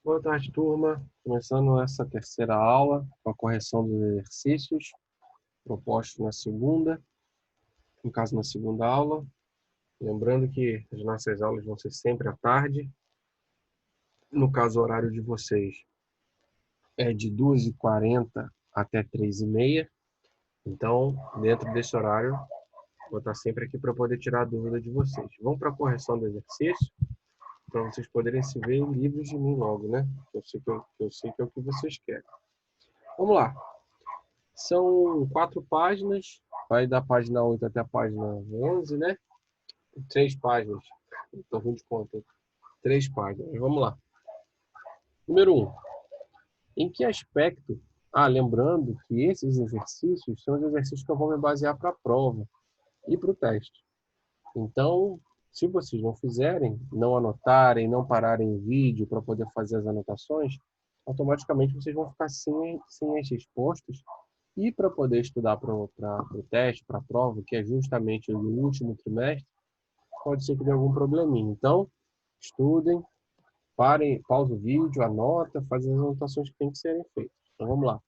Boa tarde, turma. Começando essa terceira aula com a correção dos exercícios propostos na segunda, no caso na segunda aula. Lembrando que as nossas aulas vão ser sempre à tarde. No caso, o horário de vocês é de 2h40 até 3h30. Então, dentro desse horário, vou estar sempre aqui para poder tirar a dúvida de vocês. Vamos para a correção do exercício, para vocês poderem se ver livres de mim logo, né? Eu sei que é o que vocês querem. Vamos lá. São 4 páginas, vai da página 8 até a página 11, né? 3 páginas. Estou ruim de conta. 3 páginas. Vamos lá. Número 1. Em que aspecto? Lembrando que esses exercícios são os exercícios que eu vou me basear para a prova e para o teste. Então, se vocês não fizerem, não anotarem, não pararem o vídeo para poder fazer as anotações, automaticamente vocês vão ficar sem as respostas. E para poder estudar para o teste, para a prova, que é justamente no último trimestre, pode ser que dê algum probleminha. Então, estudem, parem, pausa o vídeo, anota, faz as anotações que têm que serem feitas. Então, vamos lá.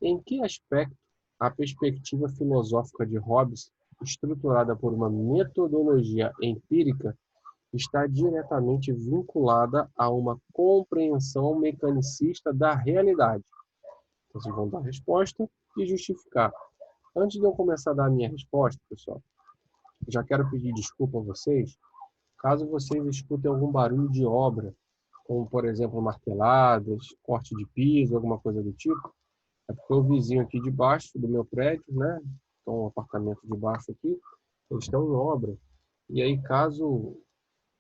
Em que aspecto a perspectiva filosófica de Hobbes, estruturada por uma metodologia empírica, está diretamente vinculada a uma compreensão mecanicista da realidade? Então, vocês vão dar a resposta e justificar. Antes de eu começar a dar a minha resposta, pessoal, já quero pedir desculpa a vocês, caso vocês escutem algum barulho de obra, como, por exemplo, marteladas, corte de piso, alguma coisa do tipo, é porque o vizinho aqui de baixo do meu prédio, né, então o apartamento de baixo aqui, eles estão em obra. E aí, caso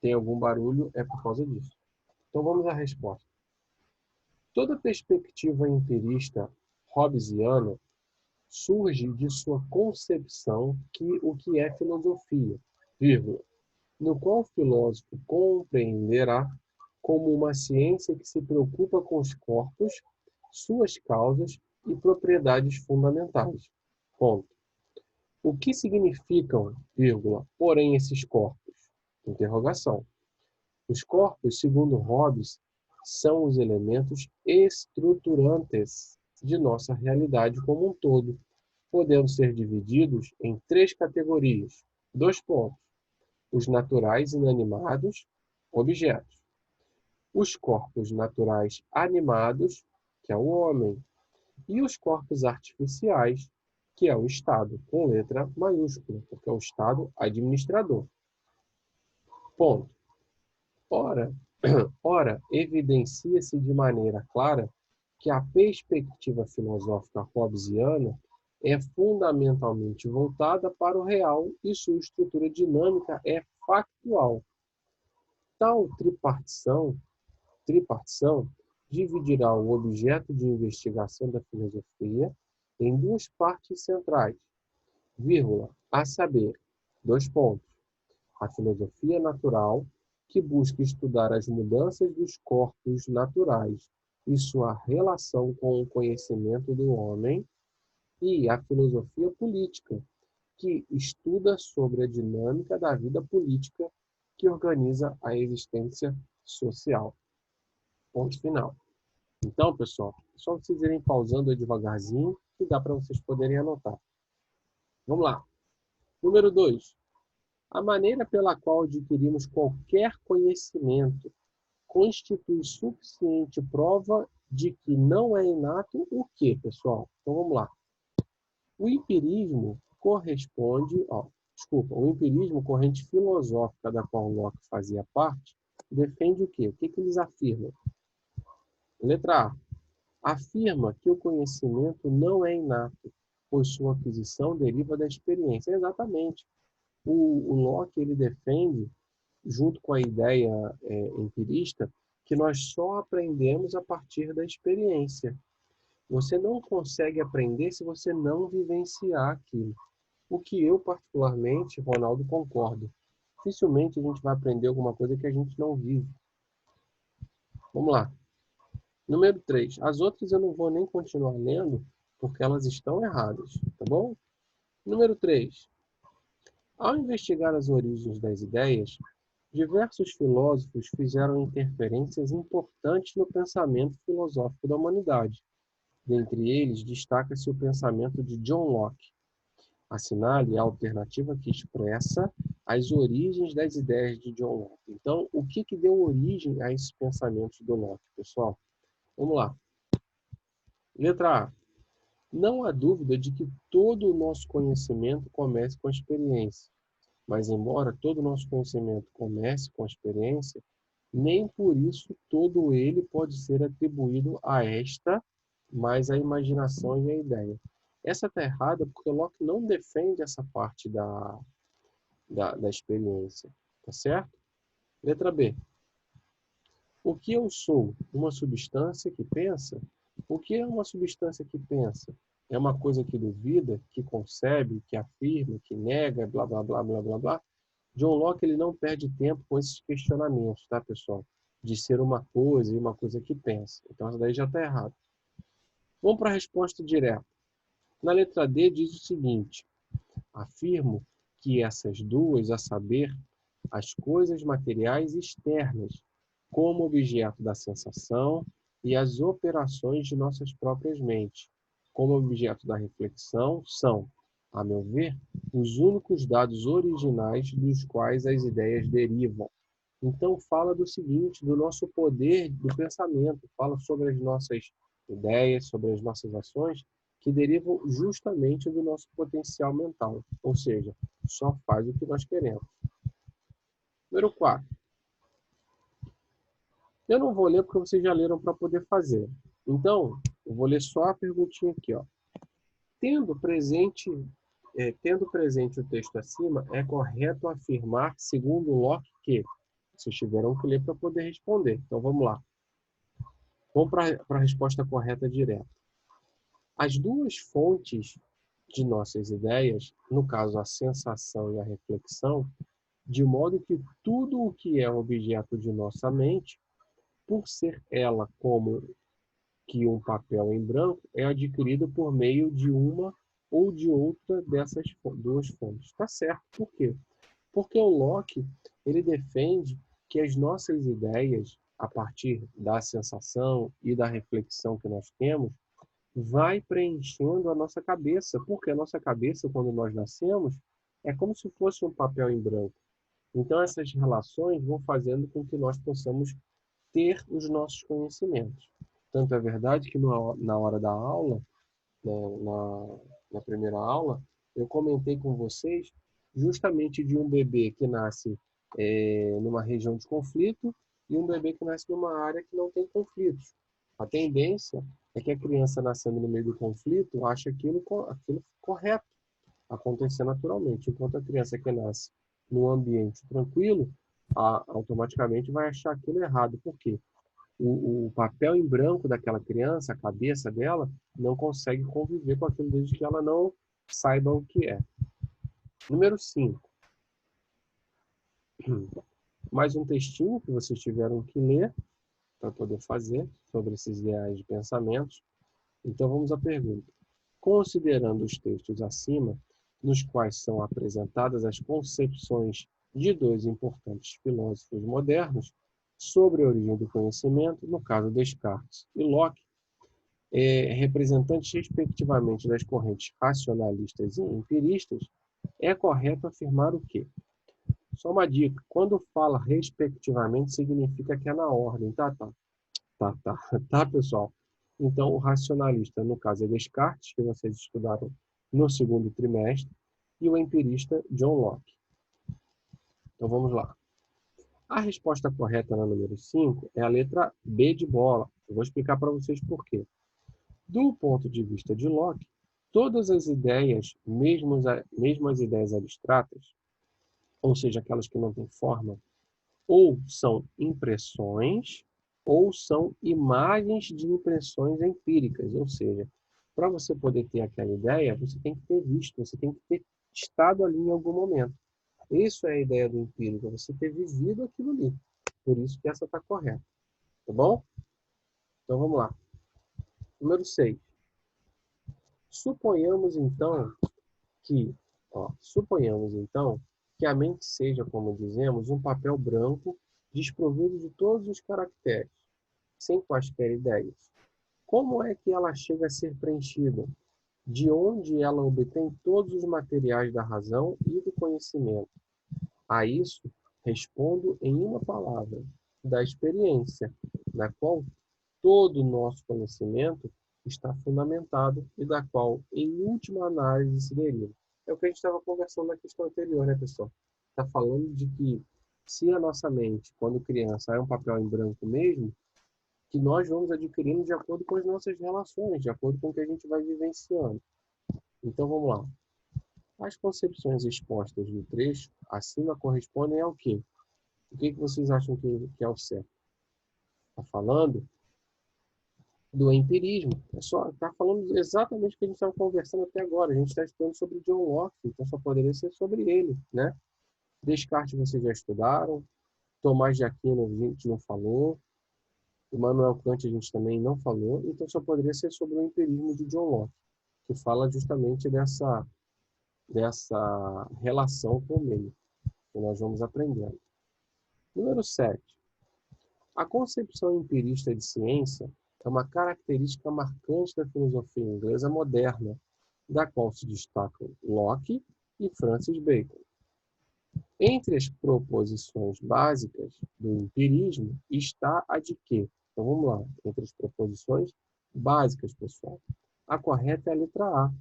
tenha algum barulho, é por causa disso. Então, vamos à resposta. Toda perspectiva empirista hobbesiana surge de sua concepção que o que é filosofia, vírgula, no qual o filósofo compreenderá como uma ciência que se preocupa com os corpos, suas causas e propriedades fundamentais. Ponto. O que significam, vírgula, porém esses corpos? Interrogação. Os corpos, segundo Hobbes, são os elementos estruturantes de nossa realidade como um todo, podendo ser divididos em 3 categorias. 2 pontos. Os naturais inanimados, objetos. Os corpos naturais animados, que é o homem. E os corpos artificiais, que é o Estado, com letra maiúscula, porque é o Estado administrador. Ponto. Ora, evidencia-se de maneira clara que a perspectiva filosófica hobbesiana é fundamentalmente voltada para o real e sua estrutura dinâmica é factual. Tal tripartição dividirá o objeto de investigação da filosofia em 2 partes centrais, vírgula, a saber, 2 pontos, a filosofia natural, que busca estudar as mudanças dos corpos naturais e sua relação com o conhecimento do homem, e a filosofia política, que estuda sobre a dinâmica da vida política que organiza a existência social. Ponto final. Então, pessoal, é só vocês irem pausando aí devagarzinho que dá para vocês poderem anotar. Vamos lá. Número 2. A maneira pela qual adquirimos qualquer conhecimento constitui suficiente prova de que não é inato o quê, pessoal? Então vamos lá. O empirismo o empirismo, corrente filosófica da qual Locke fazia parte, defende o quê? O que eles afirmam? Letra A. Afirma que o conhecimento não é inato, pois sua aquisição deriva da experiência. Exatamente. O Locke ele defende, junto com a ideia empirista, que nós só aprendemos a partir da experiência. Você não consegue aprender se você não vivenciar aquilo. O que eu, particularmente, Ronaldo, concordo. Dificilmente a gente vai aprender alguma coisa que a gente não vive. Vamos lá. Número 3. As outras eu não vou nem continuar lendo, porque elas estão erradas, tá bom? Número 3. Ao investigar as origens das ideias, Diversos filósofos fizeram interferências importantes no pensamento filosófico da humanidade. Dentre eles, destaca-se o pensamento de John Locke. Assinale a alternativa que expressa as origens das ideias de John Locke. Então, o que deu origem a esses pensamentos do Locke, pessoal? Vamos lá. Letra A. Não há dúvida de que todo o nosso conhecimento comece com a experiência. Mas, embora todo o nosso conhecimento comece com a experiência, nem por isso todo ele pode ser atribuído a esta, mas a imaginação e a ideia. Essa está errada porque Locke não defende essa parte da experiência. Tá certo? Letra B. O que eu sou? Uma substância que pensa? O que é uma substância que pensa? É uma coisa que duvida, que concebe, que afirma, que nega, blá, blá, blá, blá, blá, blá. John Locke ele não perde tempo com esses questionamentos, tá, pessoal? De ser uma coisa e uma coisa que pensa. Então, isso daí já está errado. Vamos para a resposta direta. Na letra D diz o seguinte: afirmo que essas duas, a saber, as coisas materiais externas, como objeto da sensação, e as operações de nossas próprias mentes, como objeto da reflexão, são, a meu ver, os únicos dados originais dos quais as ideias derivam. Então, fala do seguinte, do nosso poder do pensamento, fala sobre as nossas ideias, sobre as nossas ações, que derivam justamente do nosso potencial mental, ou seja, só faz o que nós queremos. Número 4. Eu não vou ler porque vocês já leram para poder fazer. Então, eu vou ler só a perguntinha aqui. Ó. Tendo presente o texto acima, é correto afirmar, segundo Locke, que vocês tiveram que ler para poder responder. Então, vamos lá. Vamos para a resposta correta direta. As duas fontes de nossas ideias, no caso a sensação e a reflexão, de modo que tudo o que é objeto de nossa mente, por ser ela como que um papel em branco, é adquirido por meio de uma ou de outra dessas duas fontes. Está certo. Por quê? Porque o Locke ele defende que as nossas ideias, a partir da sensação e da reflexão que nós temos, vai preenchendo a nossa cabeça, porque a nossa cabeça, quando nós nascemos, é como se fosse um papel em branco. Então, essas relações vão fazendo com que nós possamos ter os nossos conhecimentos. Tanto é verdade que na hora da aula, na primeira aula, eu comentei com vocês justamente de um bebê que nasce numa região de conflito e um bebê que nasce numa área que não tem conflitos. A tendência é que a criança nascendo no meio do conflito acha aquilo correto, acontecer naturalmente, enquanto a criança que nasce num ambiente tranquilo, automaticamente vai achar aquilo errado. Por quê? O papel em branco daquela criança, a cabeça dela, não consegue conviver com aquilo desde que ela não saiba o que é. Número 5. Mais um textinho que vocês tiveram que ler para poder fazer sobre esses ideais de pensamentos. Então vamos à pergunta. Considerando os textos acima, nos quais são apresentadas as concepções de dois importantes filósofos modernos sobre a origem do conhecimento, no caso Descartes e Locke, representantes respectivamente das correntes racionalistas e empiristas, é correto afirmar o quê? Só uma dica, quando fala respectivamente, significa que é na ordem, tá, pessoal? Então, o racionalista, no caso, é Descartes, que vocês estudaram no segundo trimestre, e o empirista, John Locke. Então, vamos lá. A resposta correta na número 5 é a letra B de bola. Eu vou explicar para vocês por quê. Do ponto de vista de Locke, todas as ideias, mesmo as ideias abstratas, ou seja, aquelas que não têm forma, ou são impressões, ou são imagens de impressões empíricas. Ou seja, para você poder ter aquela ideia, você tem que ter visto, você tem que ter estado ali em algum momento. Isso é a ideia do empírico, você ter vivido aquilo ali. Por isso que essa está correta. Tá bom? Então vamos lá. Número 6. Suponhamos então que a mente seja, como dizemos, um papel branco desprovido de todos os caracteres, sem quaisquer ideias. Como é que ela chega a ser preenchida? De onde ela obtém todos os materiais da razão e do conhecimento? A isso respondo em uma palavra, da experiência, na qual todo o nosso conhecimento está fundamentado e da qual, em última análise, se deriva. É o que a gente estava conversando na questão anterior, né, pessoal? Está falando de que se a nossa mente, quando criança, é um papel em branco mesmo, que nós vamos adquirindo de acordo com as nossas relações, de acordo com o que a gente vai vivenciando. Então, vamos lá. As concepções expostas no trecho acima correspondem ao quê? O que vocês acham que é o certo? Está falando do empirismo. Está falando exatamente o que a gente estava conversando até agora. A gente está estudando sobre John Locke, então só poderia ser sobre ele, né? Descartes vocês já estudaram, Tomás de Aquino a gente não falou, Immanuel Kant a gente também não falou, então só poderia ser sobre o empirismo de John Locke, que fala justamente dessa relação com o meio, que nós vamos aprendendo. Número 7. A concepção empirista de ciência é uma característica marcante da filosofia inglesa moderna, da qual se destacam Locke e Francis Bacon. Entre as proposições básicas do empirismo está a de que, então vamos lá, entre as proposições básicas, pessoal, a correta é a letra A,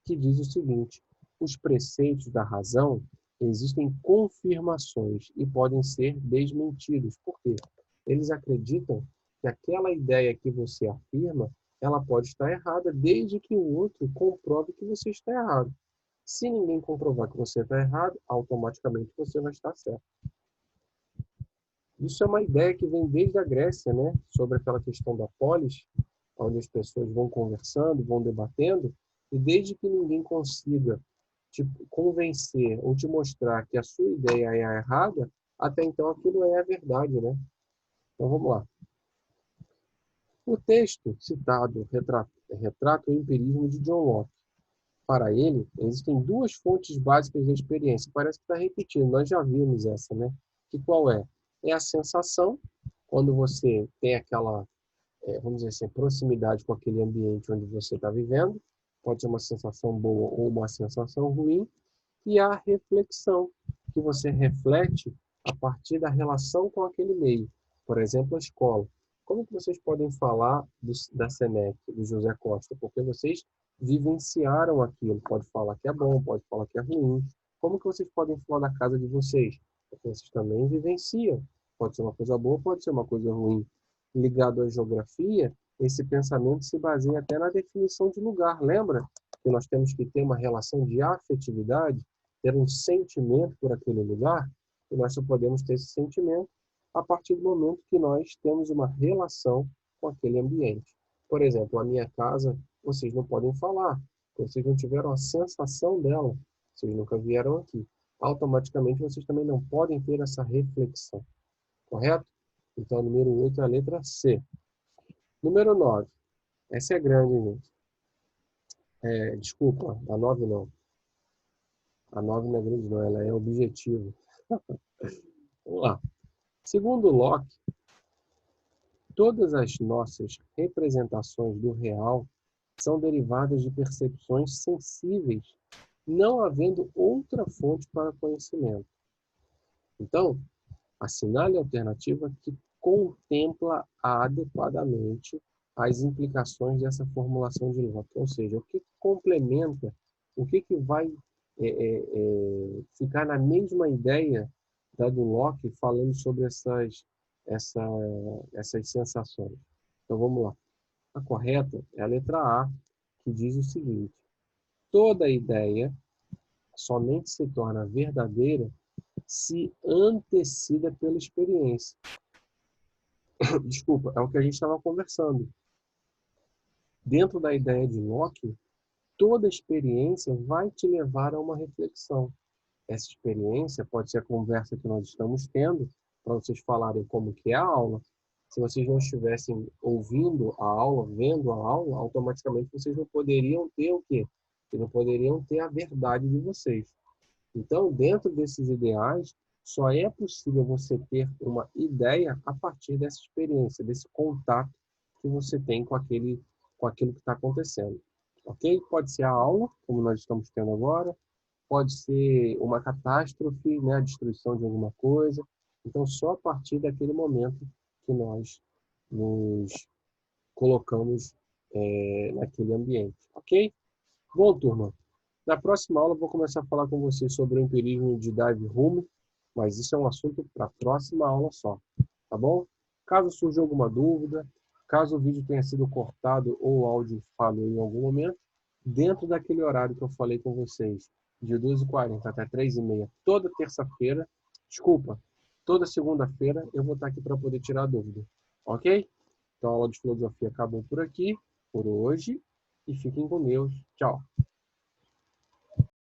que diz o seguinte: os preceitos da razão existem confirmações e podem ser desmentidos. Por quê? Eles acreditam que aquela ideia que você afirma, ela pode estar errada, desde que o outro comprove que você está errado. Se ninguém comprovar que você está errado, automaticamente você vai estar certo. Isso é uma ideia que vem desde a Grécia, né? Sobre aquela questão da polis, onde as pessoas vão conversando, vão debatendo, e desde que ninguém consiga te convencer ou te mostrar que a sua ideia é a errada, até então aquilo é a verdade, né? Então vamos lá. O texto citado retrata o empirismo de John Locke. Para ele, existem duas fontes básicas da experiência. Parece que está repetindo, nós já vimos essa, né? Que qual é? É a sensação, quando você tem aquela, vamos dizer assim, proximidade com aquele ambiente onde você está vivendo, pode ser uma sensação boa ou uma sensação ruim, e a reflexão, que você reflete a partir da relação com aquele meio. Por exemplo, a escola. Como que vocês podem falar da SENEC, do José Costa? Porque vocês vivenciaram aquilo. Pode falar que é bom, pode falar que é ruim. Como que vocês podem falar da casa de vocês? Porque vocês também vivenciam. Pode ser uma coisa boa, pode ser uma coisa ruim. Ligado à geografia, esse pensamento se baseia até na definição de lugar. Lembra que nós temos que ter uma relação de afetividade, ter um sentimento por aquele lugar, e nós só podemos ter esse sentimento a partir do momento que nós temos uma relação com aquele ambiente. Por exemplo, a minha casa, vocês não podem falar, porque vocês não tiveram a sensação dela, vocês nunca vieram aqui. Automaticamente, vocês também não podem ter essa reflexão, correto? Então, número 8 é a letra C. Número 9. Essa é grande, gente. Desculpa, a 9 não. A 9 não é grande, não, ela é objetivo. Vamos lá. Segundo Locke, todas as nossas representações do real são derivadas de percepções sensíveis, não havendo outra fonte para conhecimento. Então, assinale a alternativa que contempla adequadamente as implicações dessa formulação de Locke, ou seja, o que complementa, o que vai ficar na mesma ideia da do Locke falando sobre essas sensações. Então vamos lá. A correta é a letra A, que diz o seguinte: toda ideia somente se torna verdadeira se antecida pela experiência. Desculpa, é o que a gente estava conversando. Dentro da ideia de Locke, toda experiência vai te levar a uma reflexão. Essa experiência pode ser a conversa que nós estamos tendo, para vocês falarem como que é a aula. Se vocês não estivessem ouvindo a aula, vendo a aula, automaticamente vocês não poderiam ter o quê? Vocês não poderiam ter a verdade de vocês. Então, dentro desses ideais, só é possível você ter uma ideia a partir dessa experiência, desse contato que você tem com aquilo que está acontecendo. Ok? Pode ser a aula, como nós estamos tendo agora, pode ser uma catástrofe, né, a destruição de alguma coisa. Então, só a partir daquele momento que nós nos colocamos naquele ambiente, ok? Bom, turma, na próxima aula eu vou começar a falar com vocês sobre o empirismo de Dave Hume, mas isso é um assunto para a próxima aula só, tá bom? Caso surja alguma dúvida, caso o vídeo tenha sido cortado ou o áudio falhou em algum momento, dentro daquele horário que eu falei com vocês, de 12h40 até 3h30, toda terça-feira, desculpa, toda segunda-feira, eu vou estar aqui para poder tirar dúvida, ok? Então a aula de filosofia acabou por aqui, por hoje, e fiquem com Deus. Tchau.